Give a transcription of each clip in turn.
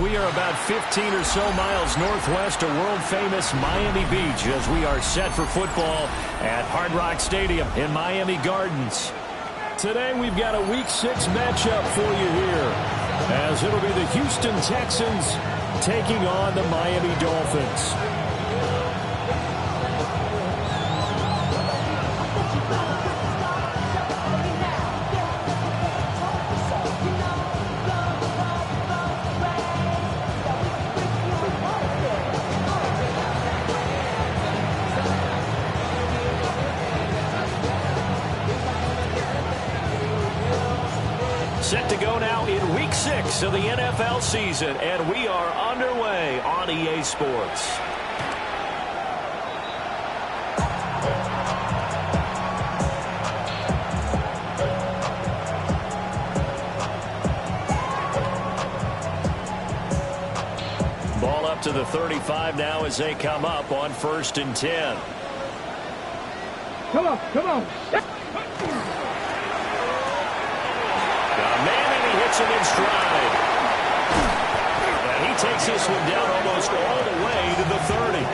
We are about 15 or so miles northwest of world-famous Miami Beach as we are set for football at Hard Rock Stadium in Miami Gardens. Today we've got a Week 6 matchup for you here, as it'll be the Houston Texans taking on the Miami Dolphins. Set to go now in Week 6 of the NFL season, and we are underway on EA Sports. Ball up to the 35 now as they come up on 1st and 10. Come on, come on. Hits him in stride. And he takes this one down almost all the way to the 30.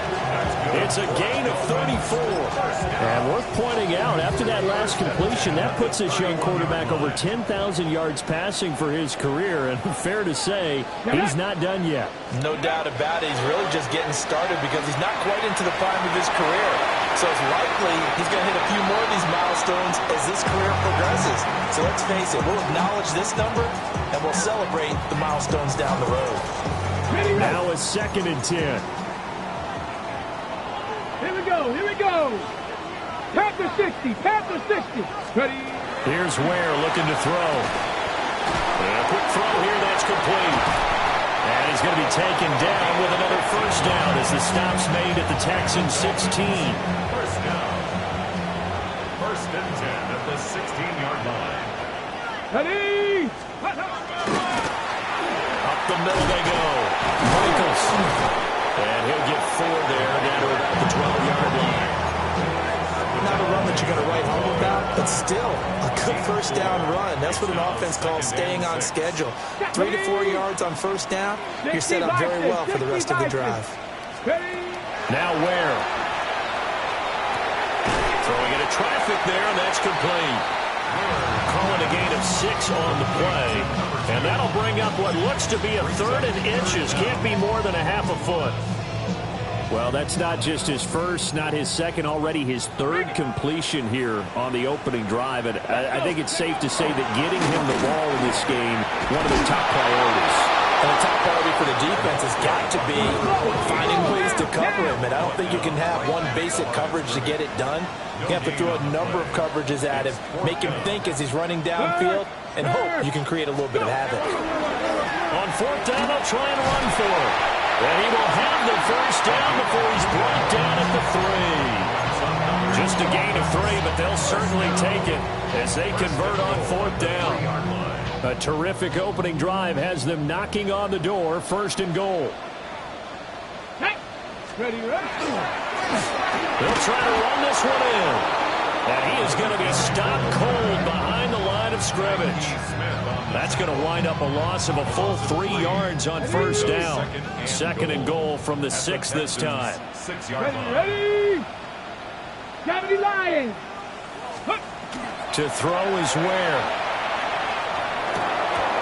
It's a gain of 34. And worth pointing out, after that last completion, that puts this young quarterback over 10,000 yards passing for his career. And fair to say, he's not done yet. No doubt about it. He's really just getting started because he's not quite into the prime of his career. So it's likely he's going to hit a few more of these milestones as this career progresses. So let's face it, we'll acknowledge this number and we'll celebrate the milestones down the road. Now a 2nd and 10. Here we go, here we go. Panther 60, Panther 60. Ready? Here's Ware looking to throw. And a quick throw here, that's complete. And he's going to be taken down with another first down as the stop's made at the Texans 16. First down. 1st and 10 at the 16-yard line. Ready? Up the middle they go. Michaels. And he'll get 4 there down to the 12-yard line. Not a run that you're going to write home about, but still a good first down run. That's what an offense calls staying on schedule. 3 to 4 yards on first down, you're set up very well for the rest of the drive. Now Ware. Throwing into traffic there, and that's complete. Calling a gain of 6 on the play. And that'll bring up what looks to be a 3rd and inches. Can't be more than a half a foot. Well, that's not just his first, not his second, already his 3rd completion here on the opening drive. And I think it's safe to say that getting him the ball in this game, one of their top priorities. And the top priority for the defense has got to be finding ways to cover him. And I don't think you can have one basic coverage to get it done. You have to throw a number of coverages at him, make him think as he's running downfield, and hope you can create a little bit of havoc. On 4th down, they'll try and run for it. And he will have the first down before he's brought down at the 3. Just a gain of 3, but they'll certainly take it as they convert on 4th down. A terrific opening drive has them knocking on the door, 1st and goal. Ready, ready. They'll try to run this one in. And he is going to be stopped cold behind the line of scrimmage. That's going to wind up a loss of a full 3 yards on 1st down. 2nd and goal from the 6 this time. 6-yard line. Ready? Gravity Lions. To throw is Ware.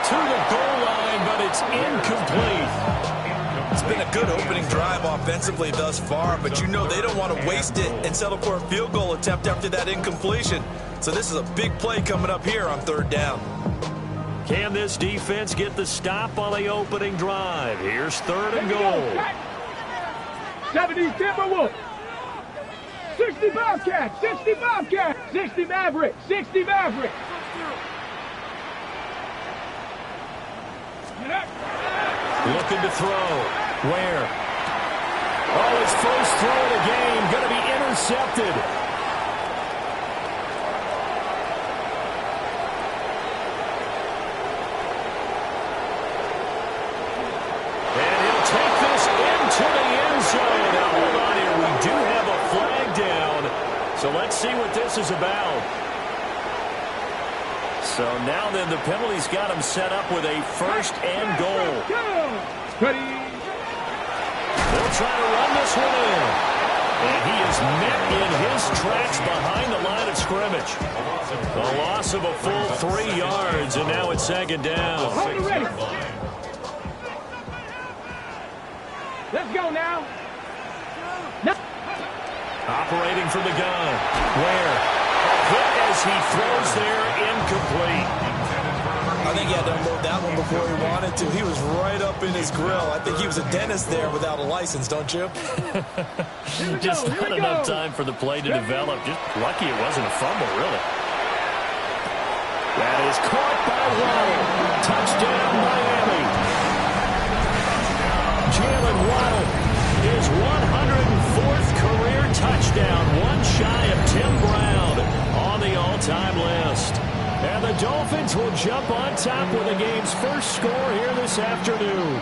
To the goal line, but it's incomplete. It's been a good opening drive offensively thus far, but you know they don't want to waste it and settle for a field goal attempt after that incompletion. So this is a big play coming up here on 3rd down. Can this defense get the stop on the opening drive? Here's 3rd and goal. 70 Timberwolves. 60 Bobcats. 60 Bobcats. 60 Mavericks. 60 Mavericks. Looking to throw. Ware. Oh, his first throw of the game. Going to be intercepted. And he'll take this into the end zone. Now, hold on here. We do have a flag down. So let's see what this is about. So now then the penalty's got him set up with a first and goal. Ready. They'll try to run this one in. And he is met in his tracks behind the line of scrimmage. A loss of a full 3 yards, and now it's second down. Hold the race. Let's go now. Operating from the gun. Where? A hit as he throws there, incomplete. I think he had to unload that one before he wanted to. He was right up in his grill. I think he was a dentist there without a license, don't you? Just not enough time for the play to develop. Just lucky it wasn't a fumble, really. That is caught by Waddle. Touchdown, Miami. Jalen Waddle, his 104th career touchdown, one shy of Tim Brown on the all-time list. And the Dolphins will jump on top with the game's first score here this afternoon.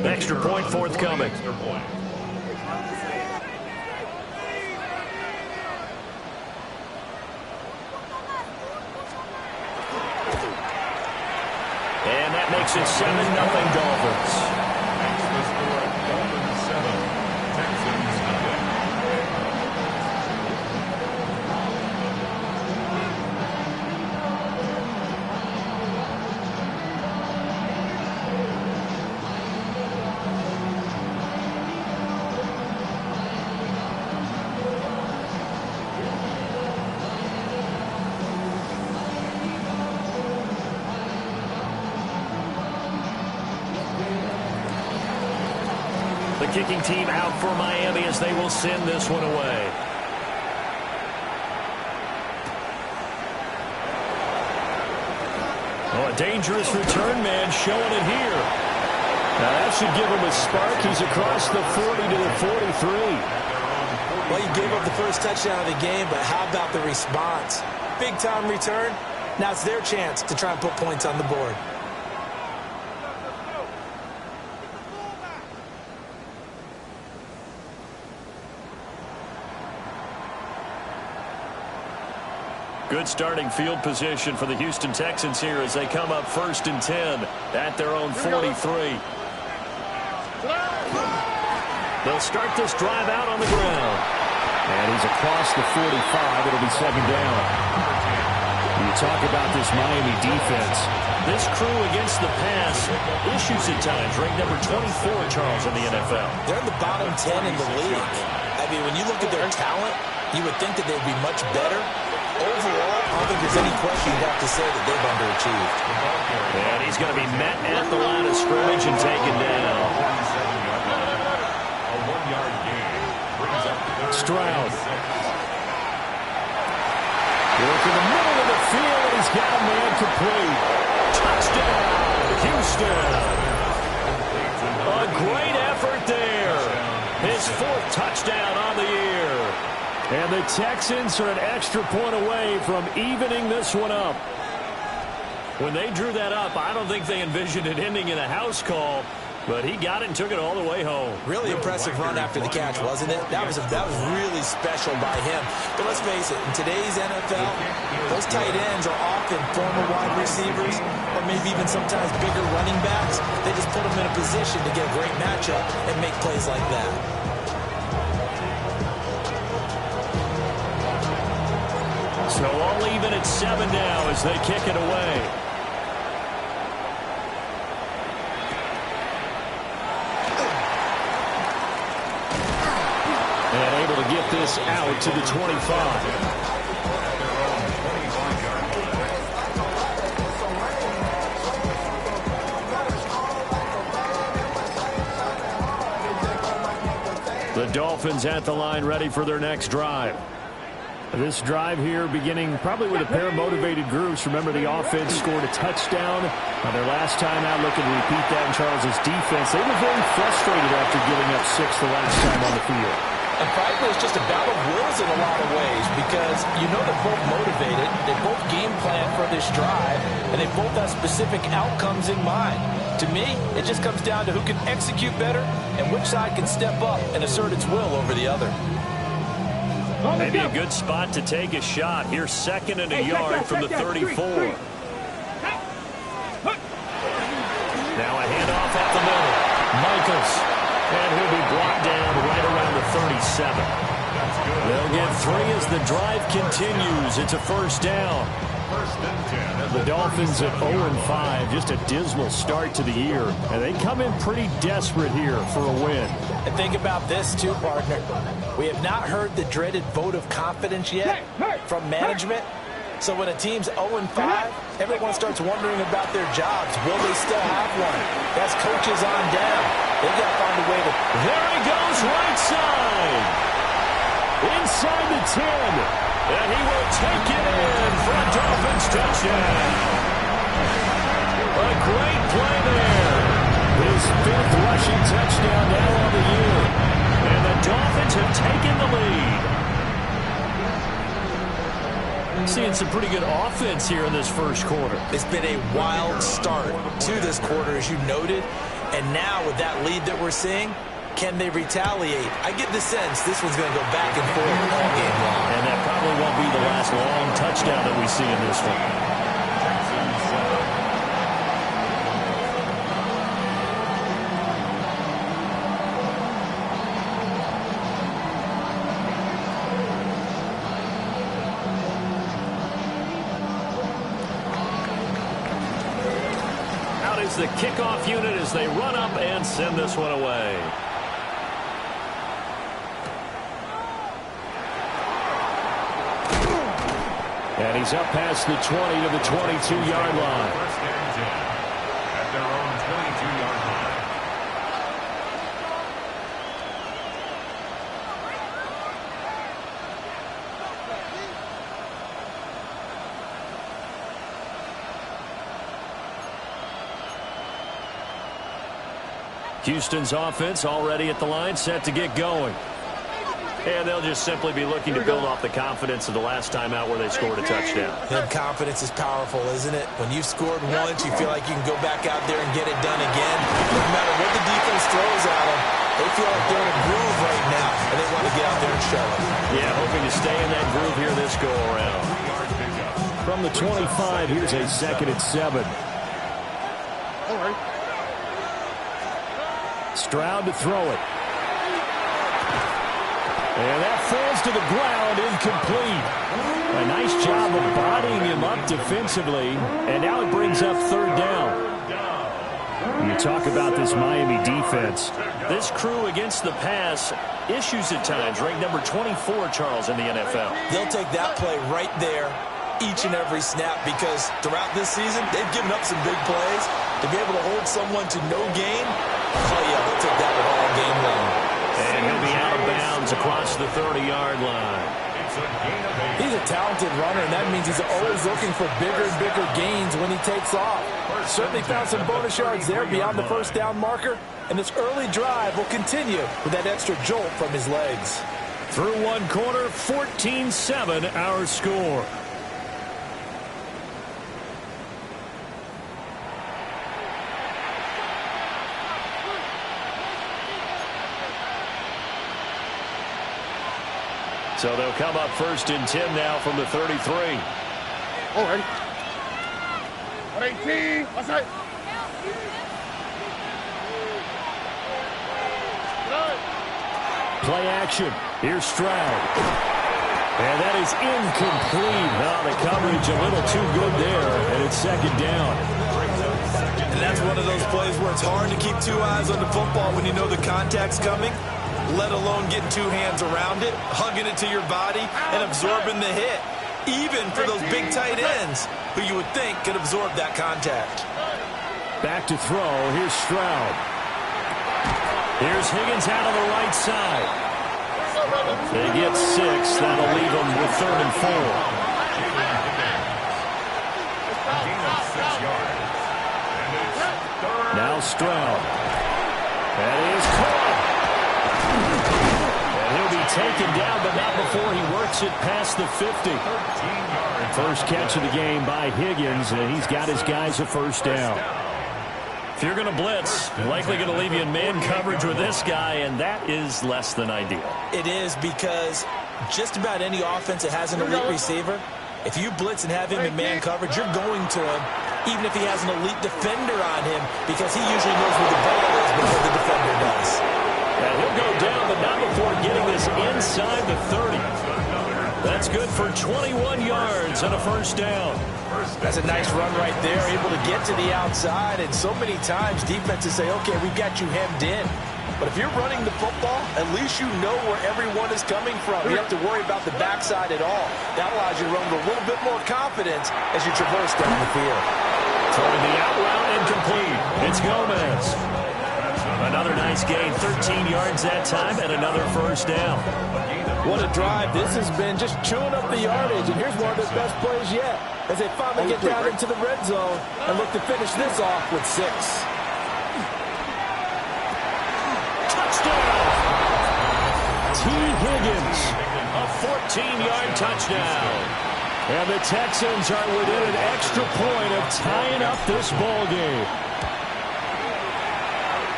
Extra point forthcoming. And that makes it 7-0 Dolphins. Next, the score, Dolphins 7, Texans nothing. The kicking team out for Miami as they will send this one away. Oh, a dangerous return man showing it here. Now that should give him a spark. He's across the 40 to the 43. Well, you gave up the first touchdown of the game, but how about the response? Big-time return. Now it's their chance to try and put points on the board. Good starting field position for the Houston Texans here as they come up 1st and 10 at their own 43. They'll start this drive out on the ground. And he's across the 45. It'll be second down. You talk about this Miami defense. This crew against the pass, issues at times. Ranked number 24, Charles, in the NFL. They're in the bottom 10 in the league. I mean, when you look at their talent, you would think that they'd be much better. Overall, I don't think there's any question you'd have to say that they've underachieved. And he's going to be met at the line of scrimmage and taken down. A 1-yard gain brings up Stroud. Work in the middle of the field, and he's got a man complete. Touchdown, Houston. A great effort there. His 4th touchdown on the year. And the Texans are an extra point away from evening this one up. When they drew that up, I don't think they envisioned it ending in a house call, but he got it and took it all the way home. Really impressive run after the catch, wasn't it? That was really special by him. But let's face it, in today's NFL, those tight ends are often former wide receivers or maybe even sometimes bigger running backs. They just put them in a position to get a great matchup and make plays like that. So all even at 7 now as they kick it away. And able to get this out to the 25. The Dolphins at the line ready for their next drive. This drive here beginning probably with a pair of motivated groups. Remember, the offense scored a touchdown on their last time out, looking to repeat that in Charles's defense. They were very frustrated after giving up 6 the last time on the field. And frankly, it's just a battle of wills in a lot of ways because you know they're both motivated, they both game plan for this drive, and they both have specific outcomes in mind. To me, it just comes down to who can execute better and which side can step up and assert its will over the other. Maybe a good spot to take a shot. Here's second and a yard from the 34. Now a handoff up the middle. Michaels. And he'll be brought down right around the 37. They'll get 3 as the drive continues. It's a first down. The Dolphins at 0-5. Just a dismal start to the year. And they come in pretty desperate here for a win. And think about this too, partner. We have not heard the dreaded vote of confidence yet from management. So when a team's 0-5, everyone starts wondering about their jobs. Will they still have one? That's coaches on down. They've got to find a way to... There he goes, right side. Inside the 10. And he will take it in for a Dolphins touchdown. A great play there. His 5th rushing touchdown now on the year. And the Dolphins have taken the lead. Seeing some pretty good offense here in this first quarter. It's been a wild start to this quarter, as you noted. And now with that lead that we're seeing, can they retaliate? I get the sense this one's going to go back and forth all game long. And that probably won't be the last long touchdown that we see in this one. The kickoff unit as they run up and send this one away. And he's up past the 20 to the 22-yard line. First and 10 at their own 22-yard line. Houston's offense already at the line, set to get going. And they'll just simply be looking to build off the confidence of the last time out where they scored a touchdown. And confidence is powerful, isn't it? When you've scored once, you feel like you can go back out there and get it done again. No matter what the defense throws at them, they feel like they're in a groove right now, and they want to get out there and show it. Yeah, hoping to stay in that groove here this go-around. From the 25, here's a 2nd and 7. All right. Stroud to throw it. And that falls to the ground, incomplete. A nice job of bodying him up defensively. And now it brings up 3rd down. You talk about this Miami defense. This crew against the pass, issues at times, ranked number 24, Charles, in the NFL. They'll take that play right there each and every snap because throughout this season, they've given up some big plays. To be able to hold someone to no gain, oh yeah, they'll take that one all game long. And he'll be out of bounds across the 30-yard line. He's a talented runner, and that means he's always looking for bigger and bigger gains when he takes off. Certainly found some bonus yards there beyond the first down marker, and this early drive will continue with that extra jolt from his legs. Through one quarter, 14-7 our score. So they'll come up 1st and 10 now from the 33. All right. 118. What's that? Play action. Here's Stroud. And that is incomplete. Oh, the coverage a little too good there, and it's 2nd down. And that's one of those plays where it's hard to keep 2 eyes on the football when you know the contact's coming, let alone getting 2 hands around it, hugging it to your body, and absorbing the hit. Even for those big tight ends who you would think could absorb that contact. Back to throw. Here's Stroud. Here's Higgins out of the right side. They get 6. That'll leave them with 3rd and 4. Now Stroud. That is caught. And he'll be taken down, but not before he works it past the 50. First catch of the game by Higgins, and he's got his guys a first down. If you're going to blitz, likely going to leave you in man coverage with this guy, and that is less than ideal. It is, because just about any offense that has an elite receiver, if you blitz and have him in man coverage, you're going to him, even if he has an elite defender on him, because he usually knows where the ball is before the defender does. And he'll go down, but not before getting this inside the 30. That's good for 21 yards and a first down. That's a nice run right there, able to get to the outside, and so many times defenses say, okay, we've got you hemmed in. But if you're running the football, at least you know where everyone is coming from. You don't have to worry about the backside at all. That allows you to run with a little bit more confidence as you traverse down the field. Throwing the out route incomplete. It's Gomez. Another nice gain, 13 yards that time, and another first down. What a drive. This has been just chewing up the yardage, and here's one of their best plays yet as they finally get down into the red zone and look to finish this off with 6. Touchdown! T. Higgins, a 14-yard touchdown. And the Texans are within an extra point of tying up this ball game.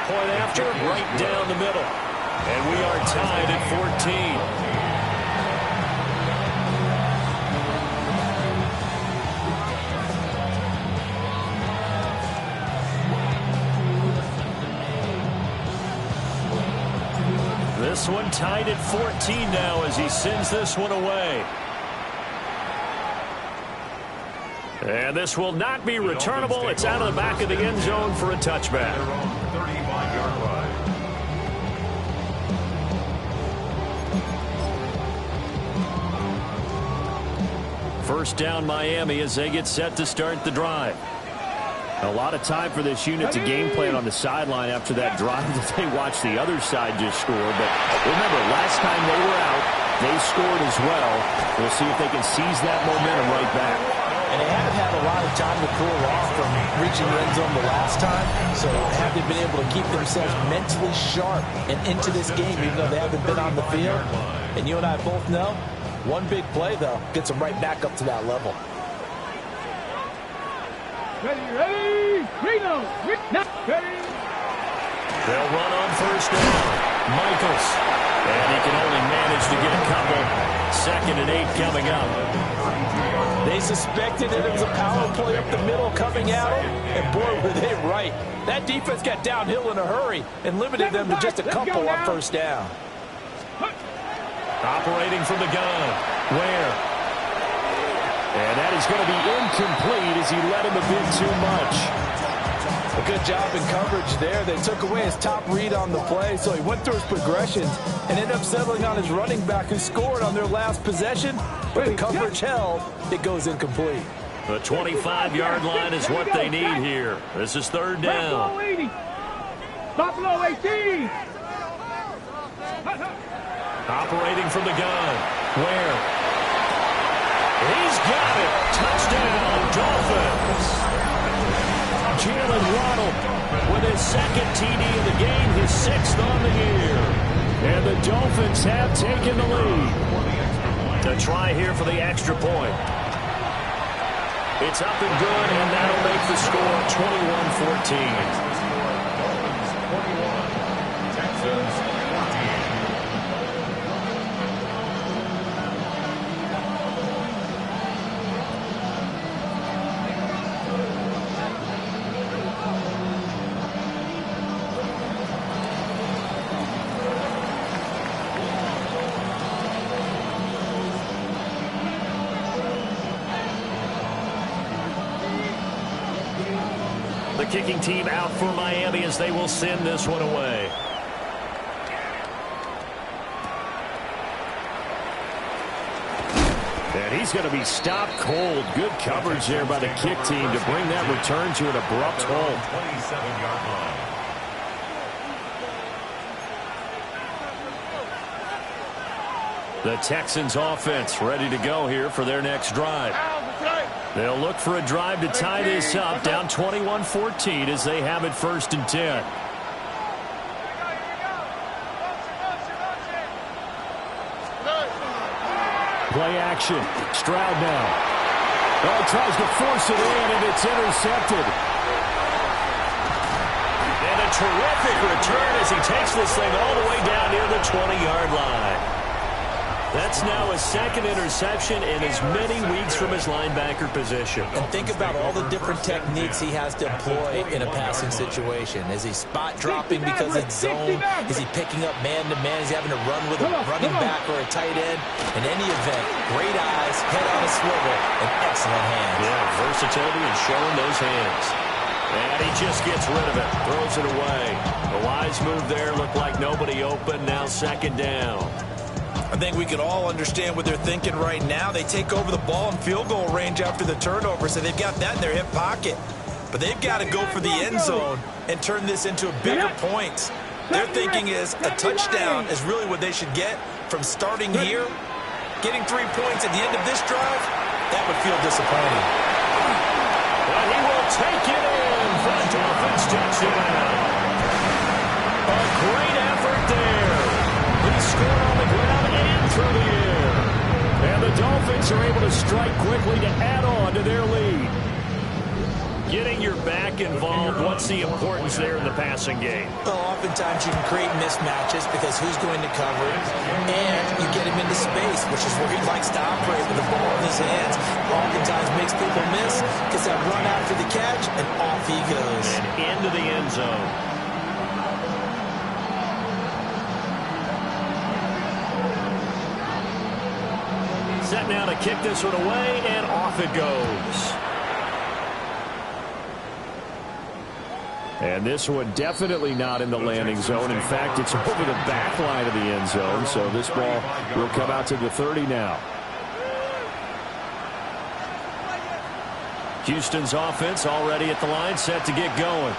Point after, right down the middle. And we are tied at 14. This one tied at 14 now as he sends this one away. And this will not be returnable. It's out of the back of the end zone for a touchback. 35-yard line. First down Miami as they get set to start the drive. A lot of time for this unit to game plan on the sideline after that drive that they watched the other side just score. But remember, last time they were out, they scored as well. We'll see if they can seize that momentum right back. And they haven't had a lot of time to cool off from reaching the end zone the last time, so haven't been able to keep themselves mentally sharp and into this game, even though they haven't been on the field. And you and I both know, one big play, though, gets them right back up to that level. Ready, Reno, ready. They'll run on first down. Michaels. And he can only manage to get a couple. 2nd and 8 coming up. They suspected that it was a power play up the middle coming at them, and boy, were they right. That defense got downhill in a hurry and limited them to just a couple on first down. Operating from the gun. Ware. And that is going to be incomplete as he led him a bit too much. A good job in coverage there. They took away his top read on the play, so he went through his progressions and ended up settling on his running back who scored on their last possession. But the coverage held, it goes incomplete. The 25-yard line is what they need here. This is 3rd down. Buffalo 18. Operating from the gun. Ware. He's got it. Touchdown, Dolphins. Jalen Waddle with his 2nd TD of the game, his 6th on the year. And the Dolphins have taken the lead. To try here for the extra point. It's up and good, and that'll make the score 21-14. 21, Texans 14. The kicking team out for Miami as they will send this one away. And he's going to be stopped cold. Good coverage there by the kick team to bring that return to an abrupt halt. 27-yard line. The Texans offense ready to go here for their next drive. They'll look for a drive to tie this up, down 21-14 as they have it 1st and 10. Play action. Stroud now. Oh, he tries to force it in, and it's intercepted. And a terrific return as he takes this thing all the way down near the 20-yard line. That's now his second interception in as many weeks from his linebacker position. And think about all the different techniques he has to employ in a passing situation. Is he spot dropping because it's zone? Is he picking up man-to-man? Is he having to run with a running back or a tight end? In any event, great eyes, head on a swivel, and excellent hands. Yeah, versatility and showing those hands. And he just gets rid of it, throws it away. A wise move there, looked like nobody open, now second down. I think we can all understand what they're thinking right now. They take over the ball in field goal range after the turnover, so they've got that in their hip pocket. But they've got to go for the end zone and turn this into a bigger points. Their thinking is a touchdown is really what they should get from starting here. Getting 3 points at the end of this drive, that would feel disappointing. And he will take it in for the Dolphins touchdown. A great effort there. He scored on the ground and through the air. And the Dolphins are able to strike quickly to add on to their lead. Getting your back involved, what's the importance there in the passing game? Well, oftentimes you can create mismatches because who's going to cover it, and you get him into space, which is where he likes to operate with the ball in his hands. Oftentimes makes people miss, gets that run after the catch, and off he goes. And into the end zone. Set now to kick this one away, and off it goes. And this one definitely not in the landing zone. In fact, it's over the back line of the end zone, so this ball will come out to the 30 now. Houston's offense already at the line, set to get going.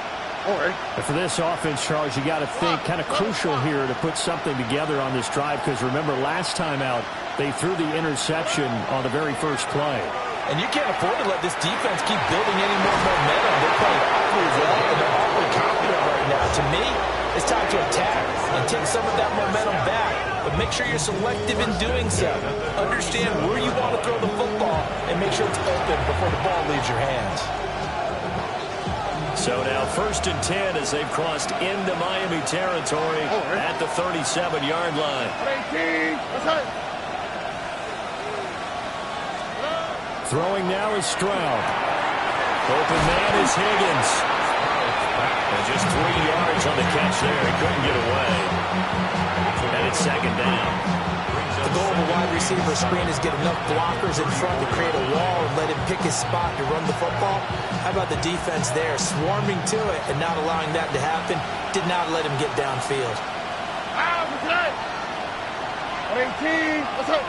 And for this offense, Charles, you got to think kind of crucial here to put something together on this drive, because remember last time out they threw the interception on the very first play. And you can't afford to let this defense keep building any more momentum. They're playing awfully well, and they're awfully confident right now. To me, it's time to attack and take some of that momentum back. But make sure you're selective in doing so. Understand where you want to throw the football and make sure it's open before the ball leaves your hands. So now 1st and 10 as they've crossed into Miami territory at the 37-yard line. Throwing now is Stroud. Open man is Higgins. And just 3 yards on the catch there. He couldn't get away. And it's second down. The goal of a wide receiver screen is get enough blockers in front to create a wall and let him pick his spot to run the football. How about the defense there, swarming to it and not allowing that to happen? Did not let him get downfield. 18, what's up?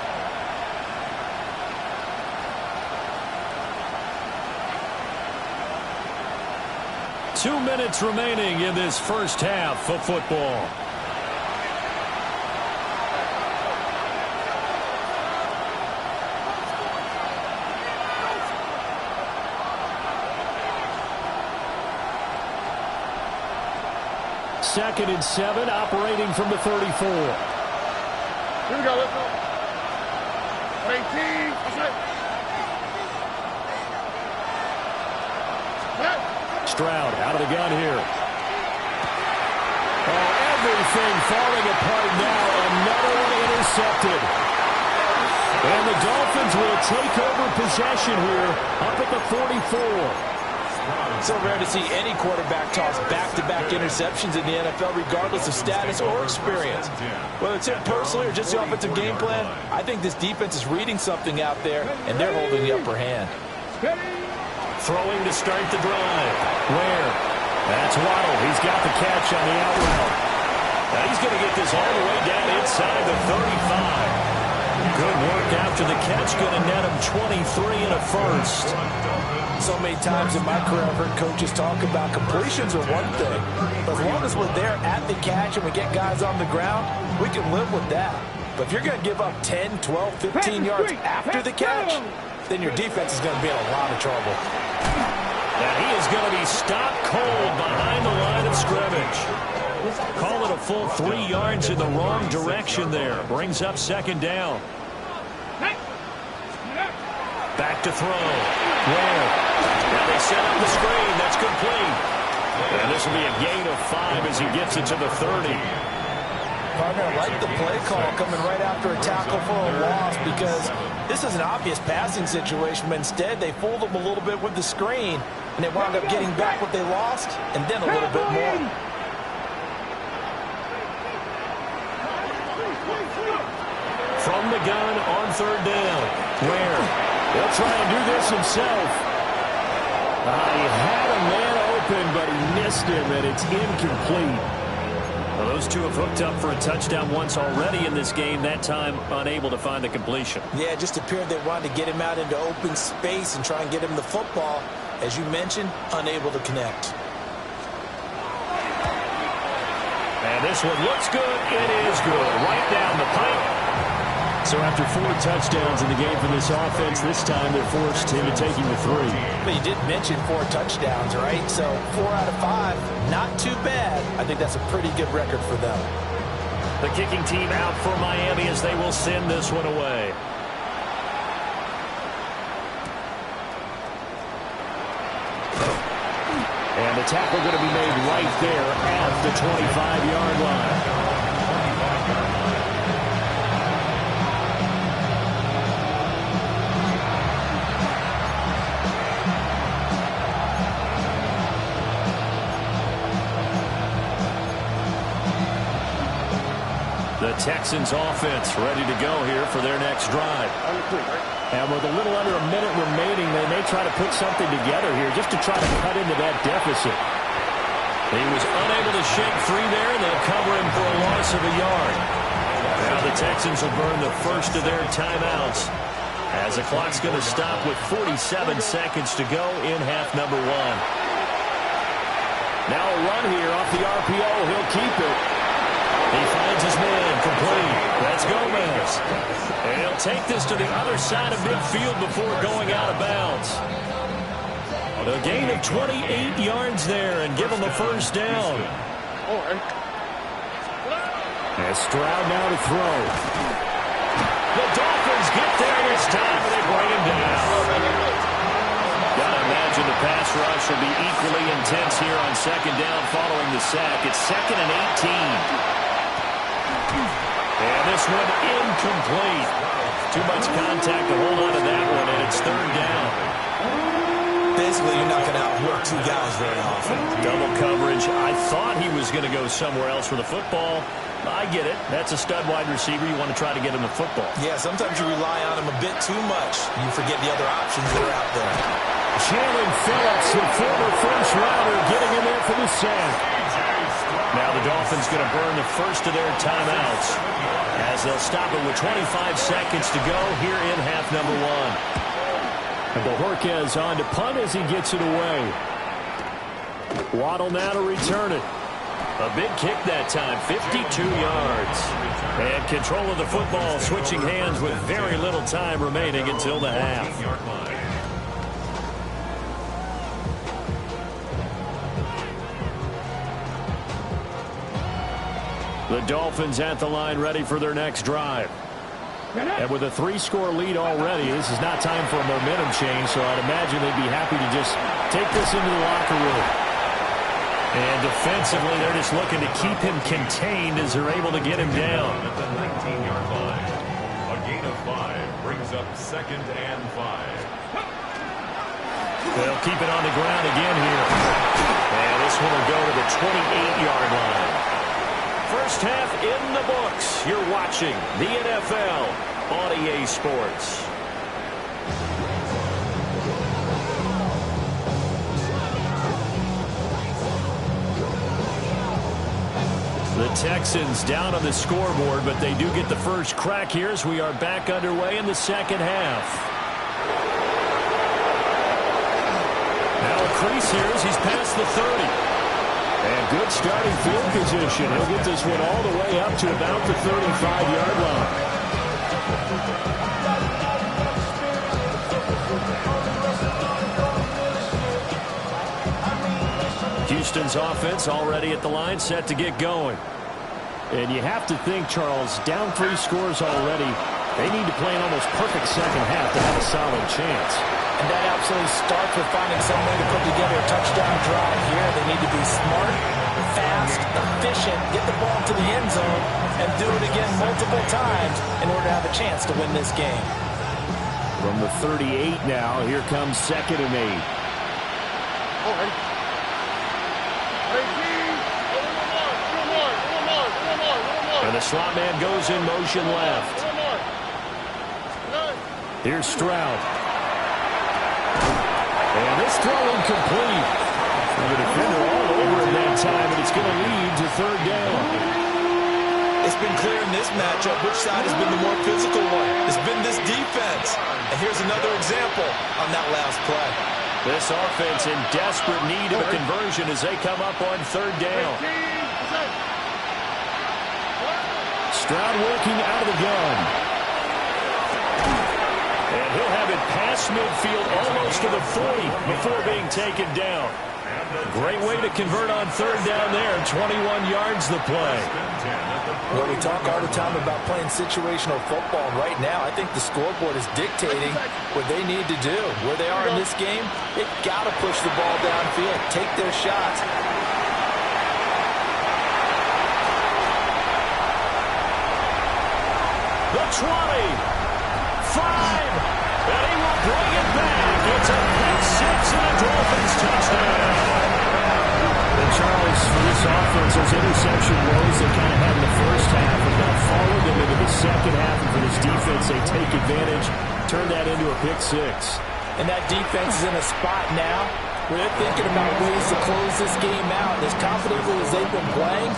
Two minutes remaining in this first half of football. Second and 7, operating from the 34. Here we go, let's go. 18, what's up? Stroud out of the gun here. Oh, everything falling apart now. Another one intercepted. And the Dolphins will take over possession here up at the 44. So rare to see any quarterback toss back-to-back interceptions in the NFL, regardless of status or experience. Whether it's him personally or just the offensive game plan, I think this defense is reading something out there, and they're holding the upper hand. Throwing to start the drive. Where? That's Waddle. He's got the catch on the out route. Now he's going to get this all the way down inside the 35. Good work after the catch. Going to net him 23 and a first. So many times in my career I've heard coaches talk about completions are one thing. But as long as we're there at the catch and we get guys on the ground, we can live with that. But if you're going to give up 10, 12, 15 yards after the catch, then your defense is going to be in a lot of trouble. And he is going to be stopped cold behind the line of scrimmage. Call it a full 3 yards in the wrong direction there. Brings up second down. Back to throw. Ware. Now they set up the screen. That's complete. And this will be a gain of 5 as he gets it to the 30. Partner, I like the play call coming right after a tackle for a loss because this is an obvious passing situation, but instead they fooled them a little bit with the screen, and they wound up getting back what they lost and then a little bit more. From the gun on third down. Ware. He'll try and do this himself. He had a man open, but he missed him, and it's incomplete. Well, those two have hooked up for a touchdown once already in this game, that time unable to find the completion. Yeah, it just appeared they wanted to get him out into open space and try and get him the football. As you mentioned, unable to connect. And this one looks good. It is good. Right down the pipe. So after 4 touchdowns in the game for this offense, this time they're forced into taking the 3. But you did mention 4 touchdowns, right? So 4 out of 5, not too bad. I think that's a pretty good record for them. The kicking team out for Miami as they will send this one away. And the tackle going to be made right there at the 25-yard line. The Texans offense ready to go here for their next drive. And with a little under a minute remaining, they may try to put something together here just to try to cut into that deficit. He was unable to shake free there, and they'll cover him for a loss of a yard. Now the Texans will burn the first of their timeouts as the clock's going to stop with 47 seconds to go in half number 1. Now a run here off the RPO. He'll keep it. He finds his man, complete. That's Gomez. And he'll take this to the other side of midfield before going out of bounds. A gain of 28 yards there and give him a first down. And Stroud now to throw. The Dolphins get there this time, and they bring him down. Gotta imagine the pass rush will be equally intense here on second down following the sack. It's 2nd and 18. And this one incomplete. Too much contact to hold on to that one, and it's 3rd down. Basically, you're not going to outwork 2 guys very often. Double coverage. I thought he was going to go somewhere else for the football. I get it. That's a stud wide receiver. You want to try to get him the football. Yeah, sometimes you rely on him a bit too much. You forget the other options that are out there. Jalen Phillips, the former first rounder, getting in there for the sack. Now the Dolphins going to burn the first of their timeouts as they'll stop it with 25 seconds to go here in half number 1. And Bojorquez on to punt as he gets it away. Waddle now to return it. A big kick that time, 52 yards. And control of the football switching hands with very little time remaining until the half. The Dolphins at the line ready for their next drive. And with a 3-score lead already, this is not time for a momentum change, so I'd imagine they'd be happy to just take this into the locker room. And defensively, they're just looking to keep him contained as they're able to get him down. At the 19-yard line, a gain of 5 brings up 2nd and 5. They'll keep it on the ground again here. And this one will go to the 28-yard line. First half in the books. You're watching the NFL on EA Sports. The Texans down on the scoreboard, but they do get the first crack here as we are back underway in the second half. Now a crease here as he's past the 30. And good starting field position. He'll get this one all the way up to about the 35-yard line. Houston's offense already at the line, set to get going. And you have to think, Charles, down 3 scores already. They need to play an almost perfect second half to have a solid chance. And that absolutely starts with finding some way to put together a touchdown drive here. They need to be smart, fast, efficient, get the ball to the end zone, and do it again multiple times in order to have a chance to win this game. From the 38 now, here comes 2nd and 8. And the slot man goes in motion left. Here's Stroud. And this throw incomplete. And the defender all over him that time, and it's going to lead to 3rd down. It's been clear in this matchup which side has been the more physical one. It's been this defense. And here's another example on that last play. This offense in desperate need of a conversion as they come up on 3rd down. Stroud working out of the gun. And he'll have it past midfield almost to the 40 before being taken down. Great way to convert on 3rd down there. 21 yards the play. Well, we talk all the time about playing situational football. Right now, I think the scoreboard is dictating what they need to do. Where they are in this game, they've got to push the ball downfield, take their shots. The 20, 5, and he will bring it back. It's a pick 6 and a Dolphins touchdown. And Charles, for this offense, those interception woes they kind of had in the first half have now followed them into the second half. And for this defense, they take advantage, turn that into a pick 6. And that defense is in a spot now where they're thinking about ways to close this game out. As confidently as they've been playing,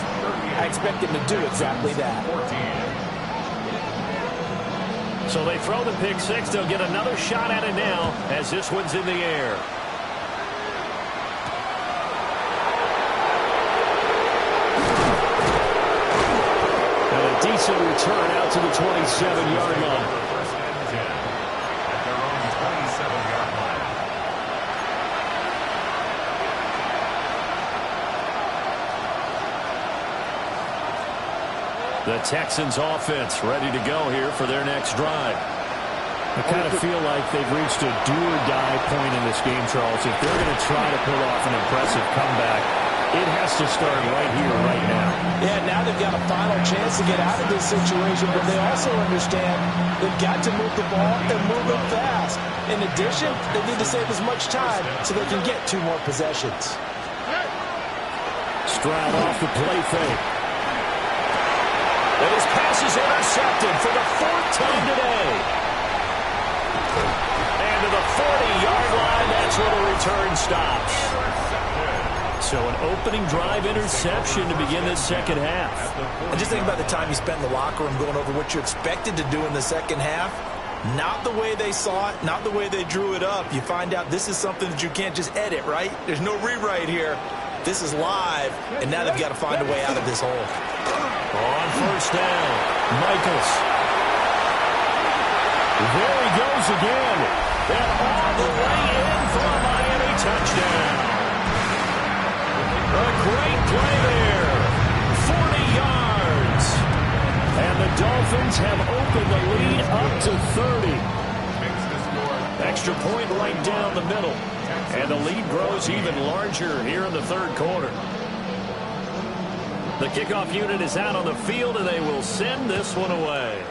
I expect them to do exactly that. So they throw the pick 6. They'll get another shot at it now as this one's in the air. And a decent return out to the 27-yard line. First and 10 at their own 27-yard line. The Texans offense ready to go here for their next drive. I kind of feel like they've reached a do-or-die point in this game, Charles. If they're going to try to pull off an impressive comeback, it has to start right here, right now. Yeah, now they've got a final chance to get out of this situation, but they also understand they've got to move the ball and move it fast. In addition, they need to save as much time so they can get 2 more possessions. Stroud off the play fake. And his pass is intercepted for the 4th time today. And to the 40-yard line, that's where the return stops. So an opening drive interception to begin this second half. And just think about the time you spend in the locker room going over what you expected to do in the second half. Not the way they saw it, not the way they drew it up. You find out this is something that you can't just edit, right? There's no rewrite here. This is live, and now they've got to find a way out of this hole. On 1st down, Michaels. There he goes again. And all the way in for a Miami touchdown. A great play there. 40 yards. And the Dolphins have opened the lead up to 30. Extra point right down the middle. And the lead grows even larger here in the 3rd quarter. The kickoff unit is out on the field, and they will send this one away.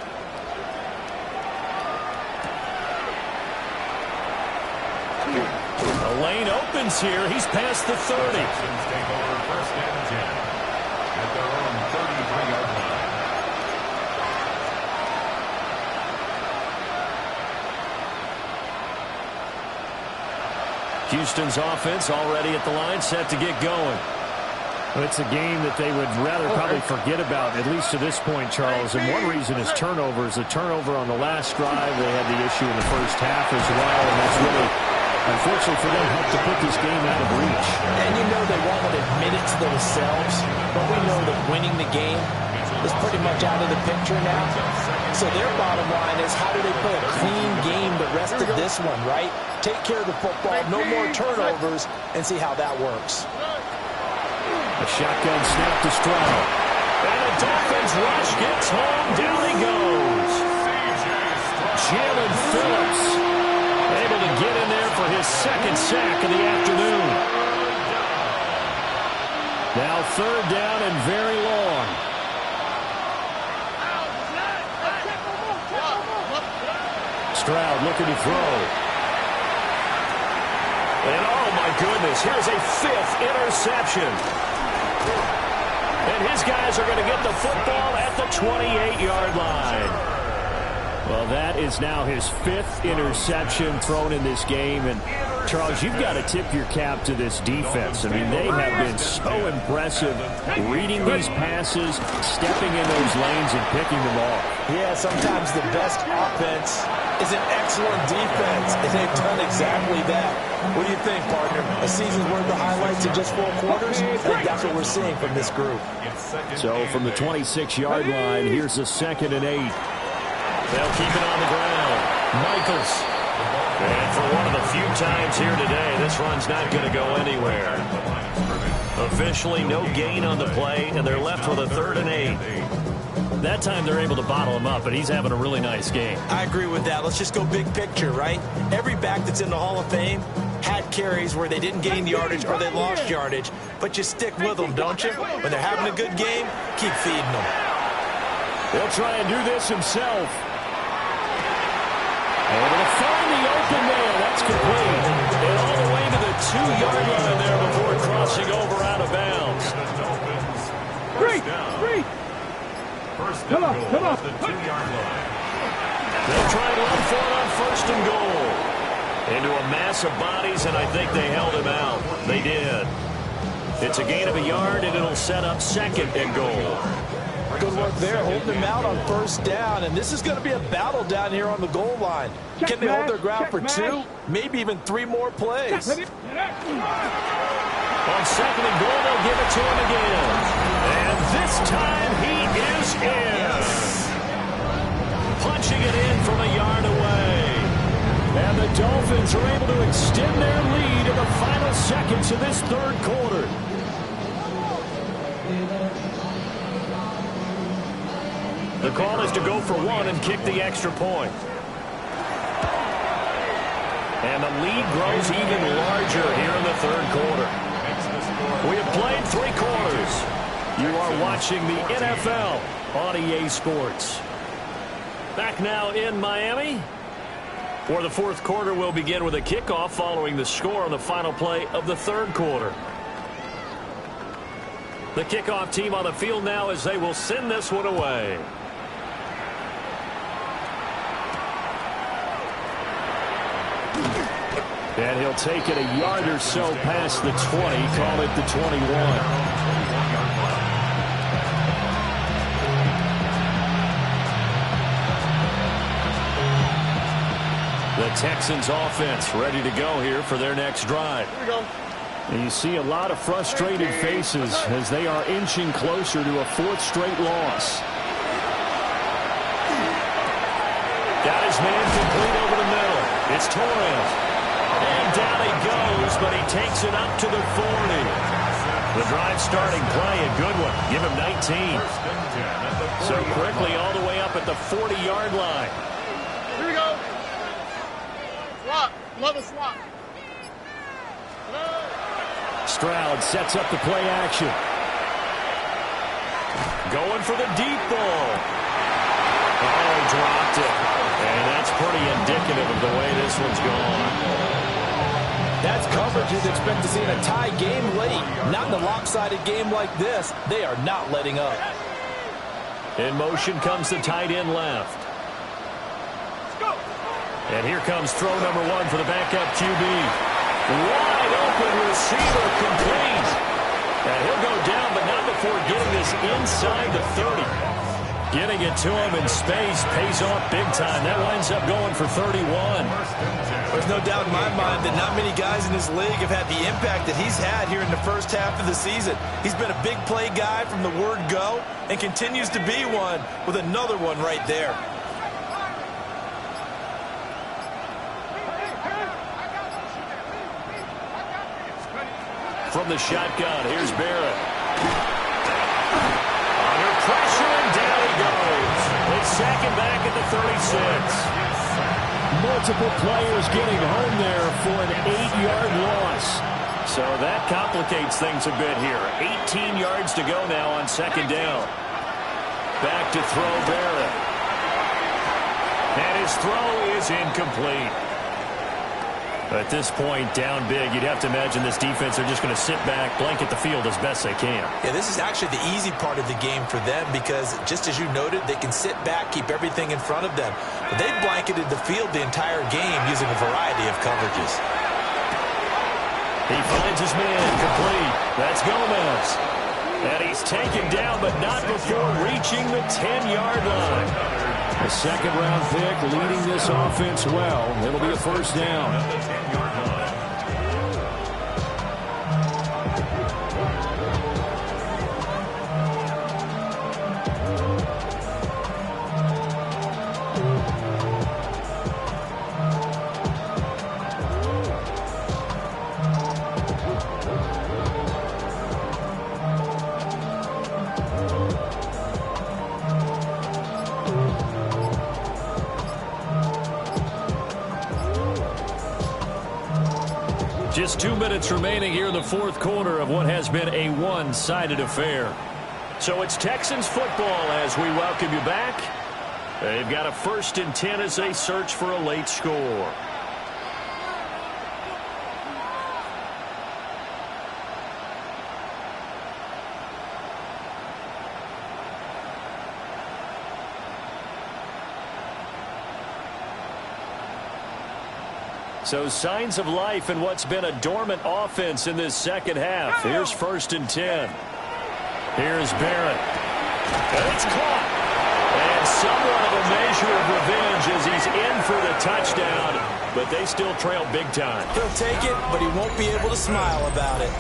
The lane opens here. He's past the 30. Texans take over 1st and 10 at their own 33-yard line. Houston's offense already at the line, set to get going. It's a game that they would rather probably forget about, at least to this point, Charles. And one reason is turnovers. The turnover on the last drive, they had the issue in the first half as well. And that's really, unfortunately for them, helped to put this game out of reach. And you know they won't admit it to themselves, but we know that winning the game is pretty much out of the picture now. So their bottom line is, how do they play a clean game the rest of this one, right? Take care of the football, no more turnovers, and see how that works. A shotgun snap to Stroud. And the Dolphins rush gets home. Down he goes. Jalen Phillips able to get in there for his second sack of the afternoon. Now third down and very long. Stroud looking to throw. And oh my goodness, here's a fifth interception. And his guys are going to get the football at the 28-yard line. Well, that is now his fifth interception thrown in this game. And, Charles, you've got to tip your cap to this defense. I mean, they have been so impressive reading these passes, stepping in those lanes, and picking them off. Yeah, sometimes the best offense is an excellent defense, and they've done exactly that. What do you think, partner? A season's worth of highlights in just 4 quarters? I think that's what we're seeing from this group. So from the 26-yard line, here's a 2nd and 8. They'll keep it on the ground. Michaels. And for one of the few times here today, this run's not going to go anywhere. Officially no gain on the play, and they're left with a 3rd and 8. That time they're able to bottle him up, but he's having a really nice game. I agree with that. Let's just go big picture, right? Every back that's in the Hall of Fame had carries where they didn't gain yardage or they lost yardage, but you stick with them, don't you? When they're having a good game, keep feeding them. He'll try and do this himself. Able to find the open man. That's complete. And all the way to the 2-yard line there before crossing over out of bounds. Street! First Come on. at the 2-yard line. They'll try and run for it on 1st and goal. Into a mass of bodies, and I think they held him out. They did. It's a gain of a yard, and it'll set up 2nd and goal. Good work there, holding them out on 1st down, and this is going to be a battle down here on the goal line. Can they hold their ground for 2, maybe even 3 more plays? On 2nd and goal, they'll give it to him again. And this time he is in. Punching it in from a yard away. And the Dolphins are able to extend their lead in the final seconds of this 3rd quarter. The call is to go for 1 and kick the extra point. And the lead grows even larger here in the 3rd quarter. We have played 3 quarters. You are watching the NFL on EA Sports. Back now in Miami, where the 4th quarter will begin with a kickoff following the score on the final play of the 3rd quarter. The kickoff team on the field now as they will send this one away. And he'll take it a yard or so past the 20, call it the 21. The Texans offense ready to go here for their next drive. Here we go. And you see a lot of frustrated faces as they are inching closer to a 4th straight loss. Got his man complete over the middle. It's Torres. And down he goes, but he takes it up to the 40. The drive starting play, a good one. Give him 19. So quickly all the way up at the 40-yard line. Here we go. Swap. Love a swap. Stroud sets up the play action. Going for the deep ball. Oh, dropped it. And that's pretty indicative of the way this one's gone. That's coverage you'd expect to see in a tie game late. Not in a lopsided game like this. They are not letting up. In motion comes the tight end left. And here comes throw number 1 for the backup QB. Wide open receiver complete. And he'll go down, but not before getting this inside the 30. Getting it to him in space pays off big time. That winds up going for 31. There's no doubt in my mind that not many guys in this league have had the impact that he's had here in the first half of the season. He's been a big play guy from the word go and continues to be one with another one right there. From the shotgun, here's Barrett. Under pressure, and down he goes. It's second back at the 36. Multiple players getting home there for an 8-yard loss. So that complicates things a bit here. 18 yards to go now on second down. Back to throw Barrett. And his throw is incomplete. At this point, down big, you'd have to imagine this defense are just going to sit back, blanket the field as best they can. Yeah, this is actually the easy part of the game for them because, just as you noted, they can sit back, keep everything in front of them. But they've blanketed the field the entire game using a variety of coverages. He finds his man complete. That's Gomez. And he's taken down, but not before reaching the 10-yard line. A second-round pick leading this offense well. It'll be a first down. Just 2 minutes remaining here in the fourth quarter of what has been a one-sided affair. So it's Texans football as we welcome you back. They've got a 1st and 10 as they search for a late score. So signs of life in what's been a dormant offense in this second half. Here's 1st and 10. Here's Barrett. And it's caught. And somewhat of a measure of revenge as he's in for the touchdown. But they still trail big time. He'll take it, but he won't be able to smile about it.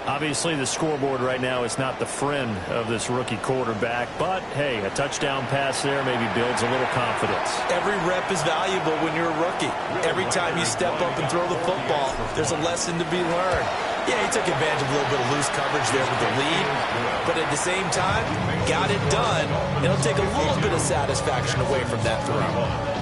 Obviously, the scoreboard right now is not the friend of this rookie quarterback. But, hey, a touchdown pass there maybe builds a little confidence. Every rep is valuable when you're a rookie. Every time you step up and throw the football, there's a lesson to be learned. Yeah, he took advantage of a little bit of loose coverage there with the lead. But at the same time, got it done. It'll take a little bit of satisfaction away from that throw.